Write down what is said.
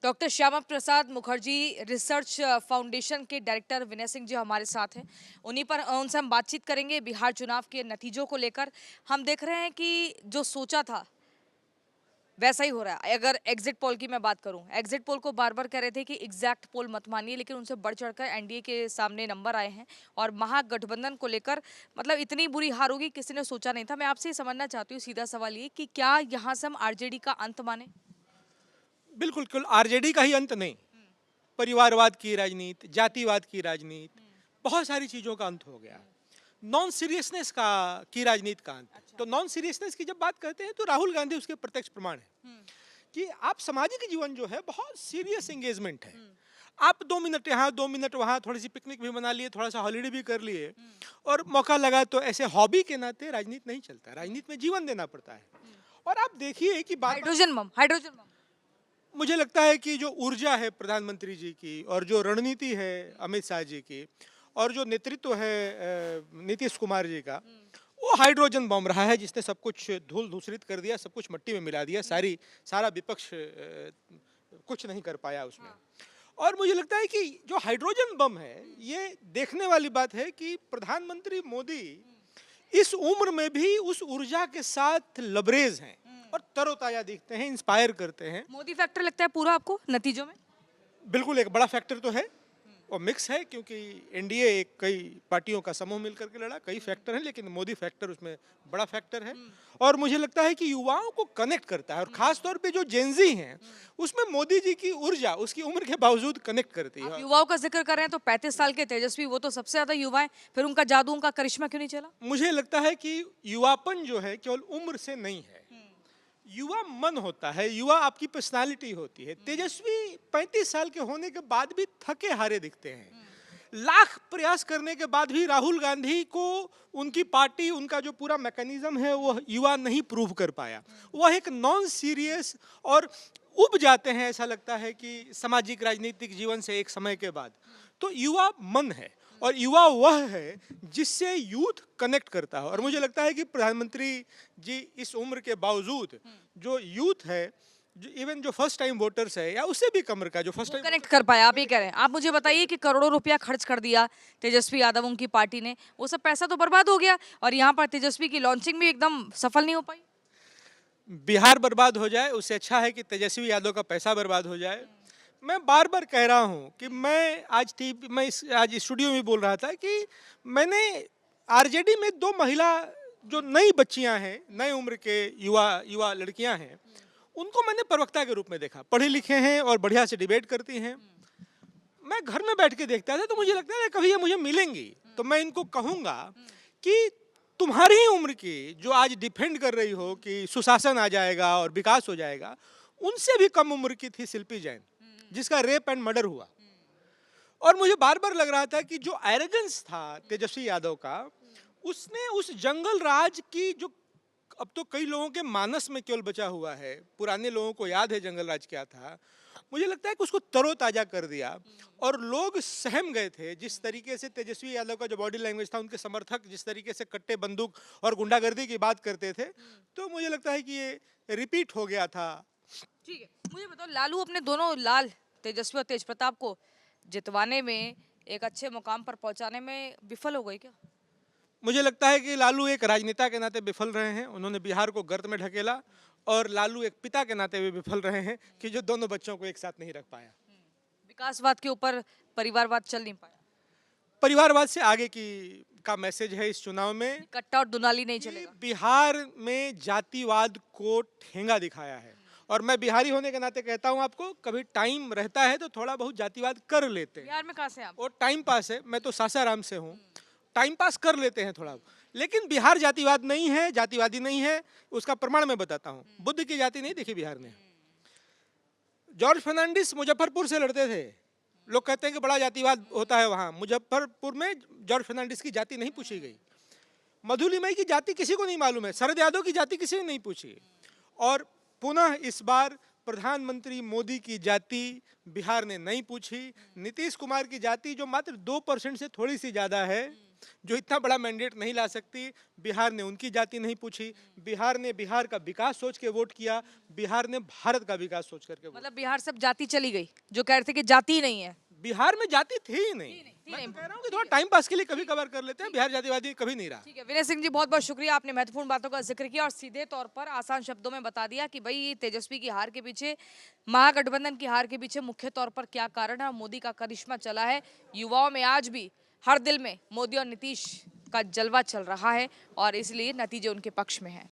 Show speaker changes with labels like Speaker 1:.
Speaker 1: Doctor Shyama Prasad Mukherjee research foundation के director Vinay Singh ji हमारे साथ हैं। उनसे हम बातचीत करेंगे बिहार चुनाव के नतीजों को लेकर। हम देख रहे हैं कि जो सोचा था वैसा ही हो रहा है। अगर एग्जिट पोल की मैं बात करूं, एग्जिट पोल को बार बार कह रहे थे कि एग्जैक्ट पोल मत मानिए, लेकिन उनसे बढ़ चढ़कर एनडीए के सामने नंबर आए हैं। और महागठबंधन को लेकर मतलब इतनी बुरी हार होगी किसी ने सोचा नहीं था। मैं आपसे ये समझना चाहती हूँ, सीधा सवाल ये कि क्या यहाँ से हम आरजेडी का अंत माने?
Speaker 2: बिल्कुल केवल आरजेडी का ही अंत नहीं, परिवारवाद की राजनीति, जातिवाद की राजनीति, बहुत सारी चीजों का अंत हो गया। नॉन सीरियसनेस का की राजनीति का अंत। तो नॉन सीरियसनेस की जब बात करते हैं तो राहुल गांधी उसके प्रत्यक्ष प्रमाण है कि आप सामाजिक जीवन जो है बहुत सीरियस एंगेजमेंट है। आप 2 मिनट यहाँ 2 मिनट वहाँ, थोड़ी सी पिकनिक भी बना लिए, थोड़ा सा हॉलीडे भी कर लिए, और मौका लगा तो ऐसे हॉबी के नाते राजनीति नहीं चलता। राजनीति में जीवन देना पड़ता है। और आप देखिए कि बात
Speaker 1: हाइड्रोजन बम
Speaker 2: मुझे लगता है कि जो ऊर्जा है प्रधानमंत्री जी की, और जो रणनीति है अमित शाह जी की, और जो नेतृत्व है नीतीश कुमार जी का, वो हाइड्रोजन बम रहा है जिसने सब कुछ धूल धूसरित कर दिया, सब कुछ मिट्टी में मिला दिया। सारा विपक्ष कुछ नहीं कर पाया उसमें। और मुझे लगता है कि जो हाइड्रोजन बम है, ये देखने वाली बात है कि प्रधानमंत्री मोदी इस उम्र में भी उस ऊर्जा के साथ लबरेज हैं और तरोताजा दिखते हैं, इंस्पायर करते हैं।
Speaker 1: मोदी फैक्टर लगता है पूरा आपको नतीजों में?
Speaker 2: बिल्कुल एक बड़ा फैक्टर तो है, और मिक्स है, क्योंकि एनडीए एक कई पार्टियों का समूह मिलकर के लड़ा, कई फैक्टर हैं, लेकिन मोदी फैक्टर उसमें बड़ा फैक्टर है। और मुझे लगता है कि युवाओं को कनेक्ट करता है, और खास तौर पे जो जेनजी हैं उसमें मोदी जी की ऊर्जा उसकी उम्र के बावजूद कनेक्ट करती है।
Speaker 1: युवाओं का जिक्र कर रहे हैं तो 35 साल के तेजस्वी, वो तो सबसे ज्यादा युवा है, फिर उनका जादू, उनका करिश्मा क्यों नहीं चला?
Speaker 2: मुझे लगता है कि युवापन जो है केवल उम्र से नहीं है, युवा मन होता है, युवा आपकी पर्सनालिटी होती है। तेजस्वी 35 साल के होने के बाद भी थके हारे दिखते हैं। लाख प्रयास करने के बाद भी राहुल गांधी को उनकी पार्टी, उनका जो पूरा मैकेनिज्म है वो युवा नहीं प्रूव कर पाया। वह एक नॉन सीरियस और उब जाते हैं, ऐसा लगता है कि सामाजिक राजनीतिक जीवन से एक समय के बाद। तो युवा मन है, और युवा वह है जिससे यूथ कनेक्ट करता है। और मुझे लगता है कि प्रधानमंत्री जी इस उम्र के बावजूद जो यूथ है, जो इवन जो फर्स्ट टाइम वोटर्स है या उससे भी कम का जो फर्स्ट टाइम
Speaker 1: कनेक्ट कर पाया, आप ये कह रहे हैं। आप मुझे बताइए कि करोड़ों रुपया खर्च कर दिया तेजस्वी यादव उनकी पार्टी ने, वो सब पैसा तो बर्बाद हो गया, और यहाँ पर तेजस्वी की लॉन्चिंग भी एकदम सफल नहीं हो पाई।
Speaker 2: बिहार बर्बाद हो जाए उससे अच्छा है कि तेजस्वी यादव का पैसा बर्बाद हो जाए। मैं बार बार कह रहा हूं कि मैं आज स्टूडियो में बोल रहा था कि मैंने आरजेडी में 2 महिला जो नई बच्चियां हैं, नए उम्र के युवा लड़कियां हैं, उनको मैंने प्रवक्ता के रूप में देखा। पढ़े लिखे हैं और बढ़िया से डिबेट करती हैं। मैं घर में बैठ के देखता था तो मुझे लगता था कभी ये मुझे मिलेंगी तो मैं इनको कहूंगा कि तुम्हारी ही उम्र की जो आज डिफेंड कर रही हो कि सुशासन आ जाएगा और विकास हो जाएगा, उनसे भी कम उम्र की थी शिल्पी जैन, जिसका रेप एंड मर्डर हुआ। और मुझे बार बार लग रहा था कि जो एरोगेंस था तेजस्वी यादव का, उसने उस जंगल राज की जो अब तो कई लोगों के मानस में केवल बचा हुआ है, पुराने लोगों को याद है जंगल राज क्या था, मुझे लगता है कि उसको तरोताजा कर दिया। और लोग सहम गए थे जिस तरीके से तेजस्वी यादव का जो बॉडी लैंग्वेज था, उनके समर्थक जिस तरीके से कट्टे बंदूक और गुंडागर्दी की बात करते थे, तो मुझे लगता है कि ये रिपीट हो गया था।
Speaker 1: ठीक है, मुझे बताओ, लालू अपने दोनों लाल तेजस्वी और तेज प्रताप को जितवाने में, एक अच्छे मुकाम पर पहुंचाने में विफल हो गई क्या?
Speaker 2: मुझे लगता है कि लालू एक राजनेता के नाते विफल रहे हैं। उन्होंने बिहार को गर्त में ढकेला, और लालू एक पिता के नाते भी विफल रहे हैं कि जो दोनों बच्चों को एक साथ नहीं रख पाया।
Speaker 1: विकासवाद के ऊपर परिवारवाद चल नहीं पाया।
Speaker 2: परिवारवाद से आगे की का मैसेज है इस चुनाव में,
Speaker 1: कट्टा और दुनाली नहीं चलेगा।
Speaker 2: बिहार में जातिवाद को ठेंगा दिखाया है। और मैं बिहारी होने के नाते कहता हूं आपको, कभी टाइम रहता है तो थोड़ा बहुत जातिवाद कर लेते हैं।
Speaker 1: बिहार में कहाँ से आप?
Speaker 2: और टाइम पास है, मैं तो सासाराम से हूँ, टाइम पास कर लेते हैं थोड़ा। लेकिन बिहार जातिवाद नहीं है, जातिवादी नहीं है। उसका प्रमाण मैं बताता हूँ। बुद्ध की जाति नहीं देखी बिहार ने। जॉर्ज फर्नांडिस मुजफ्फरपुर से लड़ते थे। लोग कहते हैं कि बड़ा जातिवाद होता है वहाँ। मुजफ्फरपुर में जॉर्ज फर्नांडिस की जाति नहीं पूछी गई। मधुलिमाई की जाति किसी को नहीं मालूम है। शरद यादव की जाति किसी ने नहीं पूछी। और पुनः इस बार प्रधानमंत्री मोदी की जाति बिहार ने नहीं पूछी। नीतीश कुमार की जाति जो मात्र 2% से थोड़ी सी ज़्यादा है, जो इतना बड़ा मैंडेट नहीं ला सकती। बिहार ने उनकी जाति नहीं पूछी, बिहार ने बिहार का विकास सोच के वोट किया, बिहार ने भारत का विकास सोच करके वोट।
Speaker 1: मतलब बिहार सब जाति चली गई, जो कह रहे थे कि जाति ही नहीं है।
Speaker 2: बिहार में जाति थी ही नहीं।
Speaker 1: थी
Speaker 2: मैं
Speaker 1: नहीं।
Speaker 2: तो कह रहा हूँ कि थोड़ा टाइम पास के लिए कभी कभार कर लेते हैं, बिहार जातिवादी कभी नहीं रहा।
Speaker 1: ठीक है विनय सिंह जी, बहुत बहुत शुक्रिया, आपने महत्वपूर्ण बातों का जिक्र किया और सीधे तौर पर आसान शब्दों में बता दिया कि भाई तेजस्वी की हार के पीछे, महागठबंधन की हार के पीछे मुख्य तौर पर क्या कारण है। मोदी का करिश्मा चला है, युवाओं में आज भी हर दिल में मोदी और नीतीश का जलवा चल रहा है और इसलिए नतीजे उनके पक्ष में है।